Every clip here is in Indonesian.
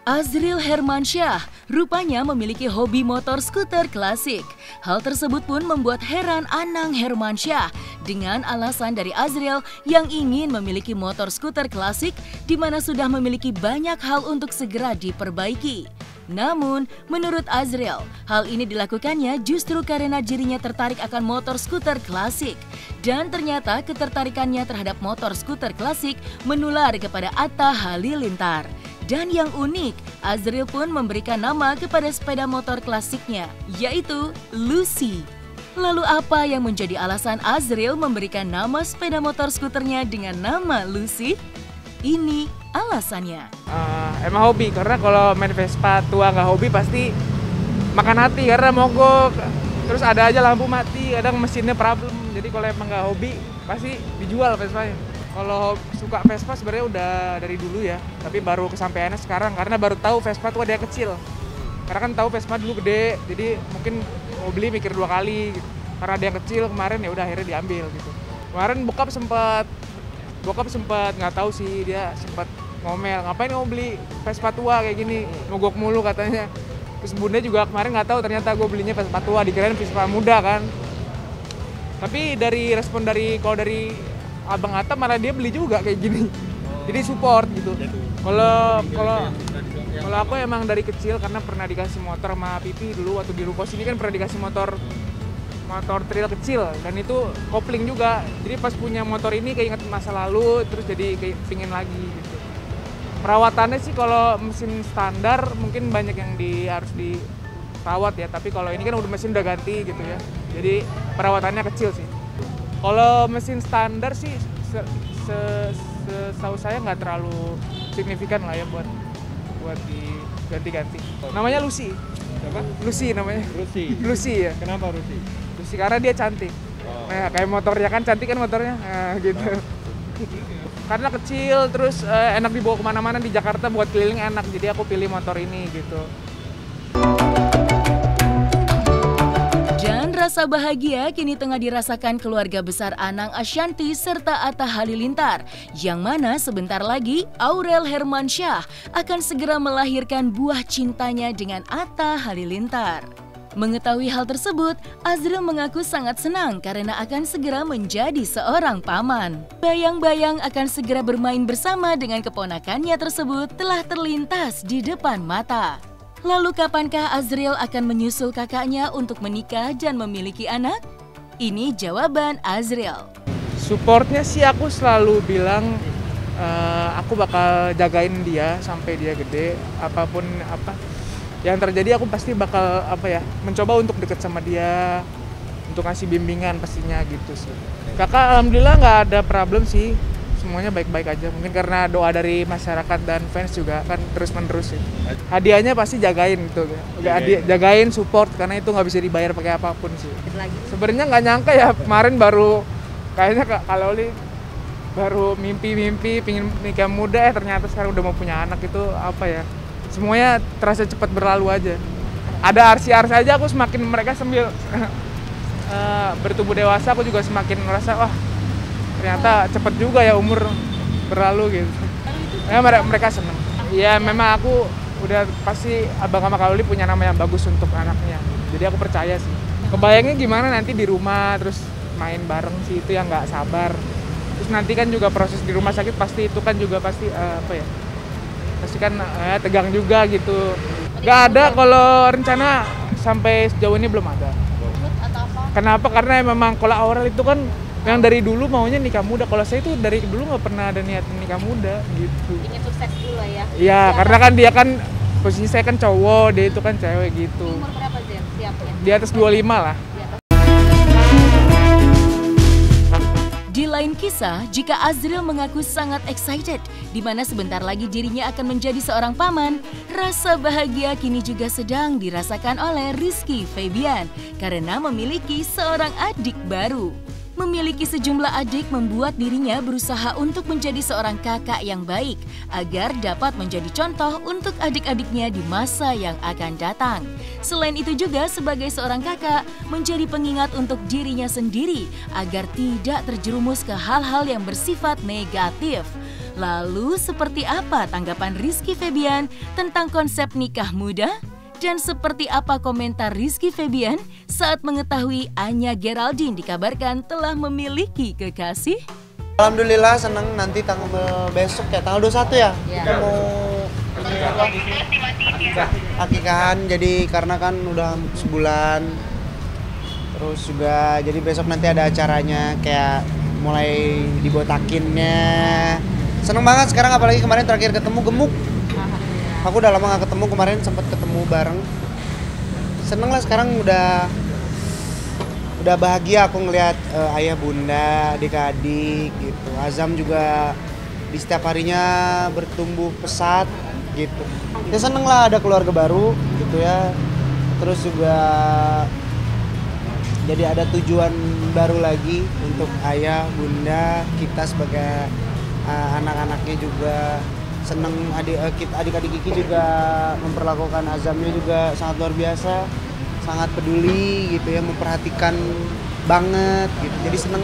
Azril Hermansyah rupanya memiliki hobi motor skuter klasik. Hal tersebut pun membuat heran Anang Hermansyah dengan alasan dari Azril yang ingin memiliki motor skuter klasik di mana sudah memiliki banyak hal untuk segera diperbaiki. Namun, menurut Azril, hal ini dilakukannya justru karena dirinya tertarik akan motor skuter klasik. Dan ternyata ketertarikannya terhadap motor skuter klasik menular kepada Atta Halilintar. Dan yang unik, Azril pun memberikan nama kepada sepeda motor klasiknya, yaitu Lucy. Lalu apa yang menjadi alasan Azril memberikan nama sepeda motor skuternya dengan nama Lucy? Ini alasannya. Emang hobi, karena kalau main Vespa tua nggak hobi pasti makan hati karena mogok. Terus ada aja lampu mati, kadang mesinnya problem. Jadi kalau emang nggak hobi pasti dijual Vespanya. Kalau suka Vespa sebenarnya udah dari dulu ya, tapi baru kesampaiannya sekarang karena baru tahu Vespa tuh ada yang kecil. Karena kan tahu Vespa dulu gede, jadi mungkin mau beli mikir 2 kali gitu. Karena ada yang kecil kemarin ya udah akhirnya diambil gitu. Kemarin bokap sempat nggak tahu sih, dia sempat ngomel, ngapain mau beli Vespa tua kayak gini, mogok mulu katanya. Terus bunda juga kemarin nggak tahu ternyata gue belinya Vespa tua, dikirain Vespa muda kan. Tapi dari respon kalau dari Abang Atta malah dia beli juga kayak gini, jadi support gitu. Kalau aku emang dari kecil karena pernah dikasih motor sama pipi dulu waktu di Rupos ini kan pernah dikasih motor trail kecil dan itu kopling juga. Jadi pas punya motor ini keinget masa lalu, terus jadi kayak pingin lagi gitu. Perawatannya sih kalau mesin standar mungkin banyak yang harus dirawat ya, tapi kalau ini kan udah mesin udah ganti gitu ya. Jadi perawatannya kecil sih. Kalau mesin standar sih setahu saya nggak terlalu signifikan lah ya buat diganti-ganti. Namanya Lucy. Siapa? Lucy namanya. Lucy ya. Kenapa Lucy? Lucy karena dia cantik. Nah, kayak motornya kan cantik kan motornya, nah, gitu. Karena kecil terus enak dibawa kemana-mana di Jakarta buat keliling enak, jadi aku pilih motor ini gitu. Dan rasa bahagia kini tengah dirasakan keluarga besar Anang Ashanty serta Atta Halilintar, yang mana sebentar lagi Aurel Hermansyah akan segera melahirkan buah cintanya dengan Atta Halilintar. Mengetahui hal tersebut, Azril mengaku sangat senang karena akan segera menjadi seorang paman. Bayang-bayang akan segera bermain bersama dengan keponakannya tersebut telah terlintas di depan mata. Lalu kapankah Azril akan menyusul kakaknya untuk menikah dan memiliki anak? Ini jawaban Azril. Supportnya sih aku selalu bilang aku bakal jagain dia sampai dia gede. Apapun yang terjadi aku pasti bakal mencoba untuk deket sama dia, untuk ngasih bimbingan pastinya gitu sih. Kakak alhamdulillah nggak ada problem sih. Semuanya baik-baik aja, mungkin karena doa dari masyarakat dan fans juga kan terus-menerus sih. Hadiahnya pasti jagain gitu, jagain support karena itu nggak bisa dibayar pakai apapun sih. Sebenarnya nggak nyangka ya, kemarin baru kayaknya Kak Loli baru mimpi pingin nikah muda, ternyata sekarang udah mau punya anak. Itu semuanya terasa cepat berlalu aja. Ada arsi-arsi aja aku semakin mereka sambil bertumbuh dewasa, aku juga semakin merasa ternyata cepet juga ya umur berlalu gitu. Ya mereka seneng. Ya memang aku udah pasti Abang sama Kak Loli punya nama yang bagus untuk anaknya. Jadi aku percaya sih. Kebayangnya gimana nanti di rumah terus main bareng sih, itu yang nggak sabar. Terus nanti kan juga proses di rumah sakit pasti itu kan juga pasti pasti kan tegang juga gitu. Nggak ada kalau rencana sampai sejauh ini belum ada. Kenapa? Karena memang kalau Aurel itu kan yang dari dulu maunya nikah muda. Kalau saya itu dari dulu nggak pernah ada niat nikah muda gitu. Ingin sukses dulu ya? Iya, karena kan dia kan posisi saya kan cowok, dia itu kan cewek gitu. Umur berapa Zen siapnya? Di atas 25 lah. Di lain kisah, jika Azril mengaku sangat excited, di mana sebentar lagi dirinya akan menjadi seorang paman, rasa bahagia kini juga sedang dirasakan oleh Rizky Febian karena memiliki seorang adik baru. Memiliki sejumlah adik membuat dirinya berusaha untuk menjadi seorang kakak yang baik agar dapat menjadi contoh untuk adik-adiknya di masa yang akan datang. Selain itu juga sebagai seorang kakak menjadi pengingat untuk dirinya sendiri agar tidak terjerumus ke hal-hal yang bersifat negatif. Lalu seperti apa tanggapan Rizky Febian tentang konsep nikah muda? Dan seperti apa komentar Rizky Febian saat mengetahui Anya Geraldine dikabarkan telah memiliki kekasih? Alhamdulillah senang, nanti tanggal besok ya, tanggal 21 ya. Kita mau akikahan, jadi karena kan udah sebulan. Terus juga jadi besok nanti ada acaranya kayak mulai dibotakinnya. Seneng banget sekarang, apalagi kemarin terakhir ketemu gemuk. Aku udah lama gak ketemu, kemarin sempat ketemu bareng. Seneng lah sekarang udah bahagia aku ngelihat ayah bunda, adik-adik gitu. Azam juga di setiap harinya bertumbuh pesat gitu. Ya seneng lah ada keluarga baru gitu ya. Terus juga jadi ada tujuan baru lagi untuk ayah, bunda, kita sebagai anak-anaknya juga. Seneng adik-adik Kiki juga memperlakukan Azamnya juga sangat luar biasa, sangat peduli gitu ya, memperhatikan banget gitu. Jadi seneng.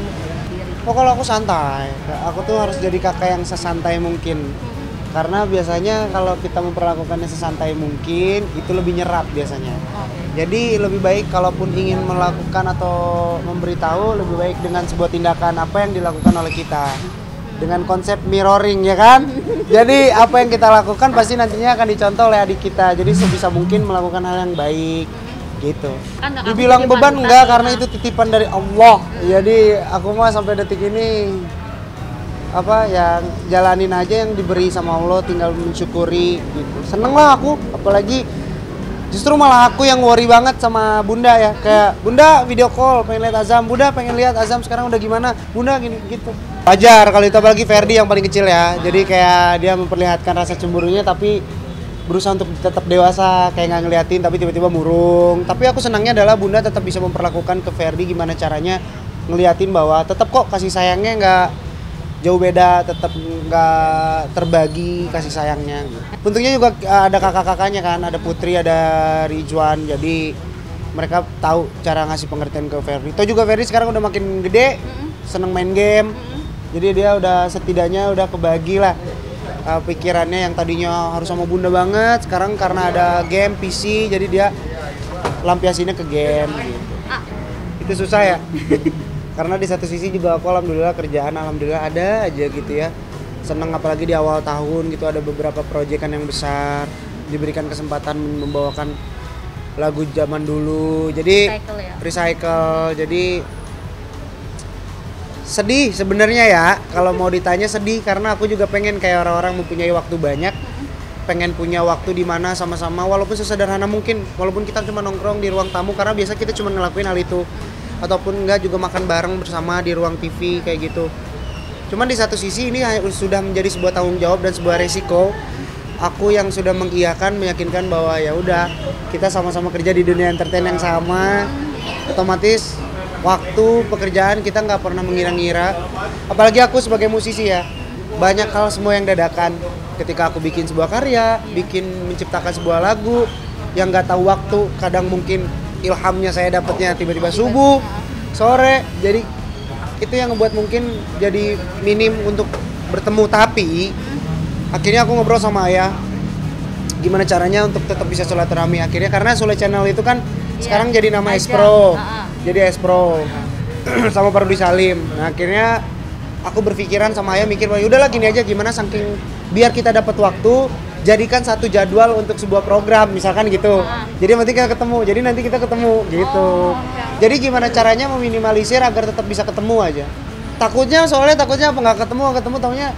Kalau aku santai, aku tuh harus jadi kakak yang sesantai mungkin. Karena biasanya kalau kita memperlakukannya sesantai mungkin itu lebih nyerap biasanya. Jadi lebih baik kalaupun ingin melakukan atau memberitahu, lebih baik dengan sebuah tindakan apa yang dilakukan oleh kita. Dengan konsep mirroring ya kan. Jadi apa yang kita lakukan pasti nantinya akan dicontoh oleh adik kita. Jadi sebisa mungkin melakukan hal yang baik gitu. Dibilang beban enggak, karena itu titipan dari Allah. Jadi aku mah sampai detik ini yang jalanin aja yang diberi sama Allah, tinggal mensyukuri gitu. Seneng lah aku, apalagi justru malah aku yang worry banget sama bunda ya. Kayak bunda video call pengen lihat Azam, bunda pengen lihat Azam sekarang udah gimana, bunda gini gitu. Wajar kalau itu, apalagi Ferdi yang paling kecil ya. Jadi kayak dia memperlihatkan rasa cemburunya tapi berusaha untuk tetap dewasa, kayak nggak ngeliatin tapi tiba-tiba murung. Tapi aku senangnya adalah bunda tetap bisa memperlakukan ke Ferdi gimana caranya ngeliatin bahwa tetap kok kasih sayangnya nggak jauh beda, tetap nggak terbagi kasih sayangnya. Untungnya juga ada kakak-kakaknya kan, ada Putri, ada Ridwan, jadi mereka tahu cara ngasih pengertian ke Ferdi. Itu juga Ferdi sekarang udah makin gede, seneng main game. Jadi dia udah setidaknya udah kebagi lah pikirannya yang tadinya harus sama bunda banget, sekarang karena ada game PC jadi dia lampiasinnya ke game gitu. Itu susah ya. Karena di satu sisi juga aku alhamdulillah kerjaan alhamdulillah ada aja gitu ya. Seneng apalagi di awal tahun gitu ada beberapa proyekan yang besar, diberikan kesempatan membawakan lagu zaman dulu. Jadi recycle. Jadi sedih sebenarnya ya, kalau mau ditanya sedih karena aku juga pengen kayak orang-orang mempunyai waktu banyak, pengen punya waktu di mana sama-sama walaupun sesederhana mungkin, walaupun kita cuma nongkrong di ruang tamu karena biasa kita cuma ngelakuin hal itu, ataupun enggak juga makan bareng bersama di ruang TV kayak gitu. Cuman di satu sisi ini sudah menjadi sebuah tanggung jawab dan sebuah resiko. Aku yang sudah mengiyakan, meyakinkan bahwa ya udah kita sama-sama kerja di dunia entertain yang sama, otomatis waktu pekerjaan kita nggak pernah mengira-ngira. Apalagi aku sebagai musisi ya, banyak hal semua yang dadakan. Ketika aku bikin sebuah karya, menciptakan sebuah lagu yang nggak tahu waktu, kadang mungkin ilhamnya saya dapatnya tiba-tiba subuh, sore. Jadi itu yang ngebuat mungkin jadi minim untuk bertemu. Tapi akhirnya aku ngobrol sama ayah gimana caranya untuk tetap bisa silaturahmi. Akhirnya karena Sule Channel itu kan sekarang jadi nama Espro. Jadi Espro sama Parodi Salim. Nah, akhirnya aku berpikiran sama ayah mikir, udahlah gini aja, gimana saking biar kita dapat waktu, jadikan satu jadwal untuk sebuah program misalkan gitu. Jadi nanti kita ketemu gitu. Jadi gimana caranya meminimalisir agar tetap bisa ketemu aja. Takutnya apa nggak ketemu taunya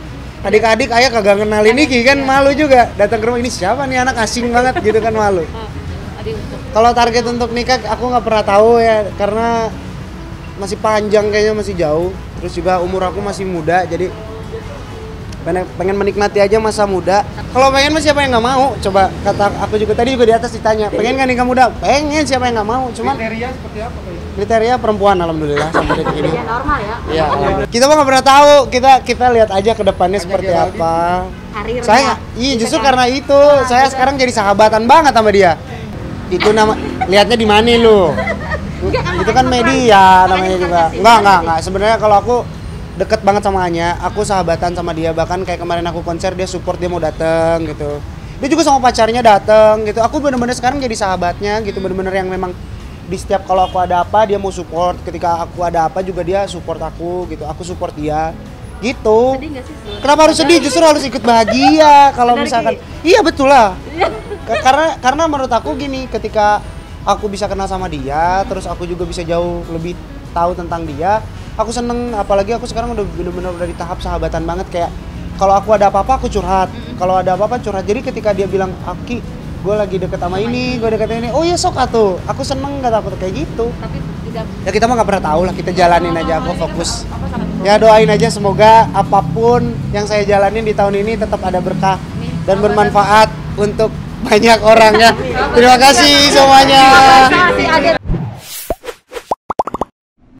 adik-adik ayah kagak kenalin Niki kan, malu juga datang ke rumah, ini siapa nih anak asing banget gitu kan, malu. Kalau target untuk nikah aku nggak pernah tahu ya, karena masih panjang kayaknya, masih jauh. Terus juga umur aku masih muda, jadi pengen menikmati aja masa muda. Kalau pengen mah siapa yang nggak mau? Coba kata aku juga tadi juga di atas ditanya, pengen nggak nikah muda? Pengen, siapa yang nggak mau? Cuman Kriteria seperti apa Pak? kriteria perempuan alhamdulillah sampai detik ini. Ya normal ya. Iya, kita mah nggak pernah tahu. Kita lihat aja ke depannya seperti apa. Karirnya. Saya justru karena itu saya sekarang jadi sahabatan banget sama dia. Itu nama lihatnya di mana lu? Itu kan media namanya juga. Enggak. Sebenarnya kalau aku deket banget sama Anya, aku sahabatan sama dia, bahkan kayak kemarin aku konser dia support, dia mau dateng gitu. Dia juga sama pacarnya dateng gitu. Aku bener-bener sekarang jadi sahabatnya gitu, bener-bener yang memang di setiap kalau aku ada apa dia mau support, ketika aku ada apa juga dia support aku gitu, aku support dia gitu. Sedih nggak sih, Sur? Kenapa harus sedih? Justru harus ikut bahagia kalau misalkan. Iya betul lah. Karena menurut aku gini, ketika aku bisa kenal sama dia, terus aku juga bisa jauh lebih tahu tentang dia. Aku seneng, apalagi aku sekarang udah bener-bener udah di tahap sahabatan banget, kayak kalau aku ada apa-apa aku curhat, kalau ada apa-apa curhat. Jadi ketika dia bilang, Aki, gue lagi deket sama ini, gue deket ini, oh iya sok atuh, aku seneng gak takut kayak gitu. Tapi tidak. Ya kita mah gak pernah tahu lah, kita jalanin aja, aku fokus. Ya doain aja semoga apapun yang saya jalanin di tahun ini tetap ada berkah dan bermanfaat untuk banyak orang ya. Terima kasih semuanya. Terima kasih, Adit.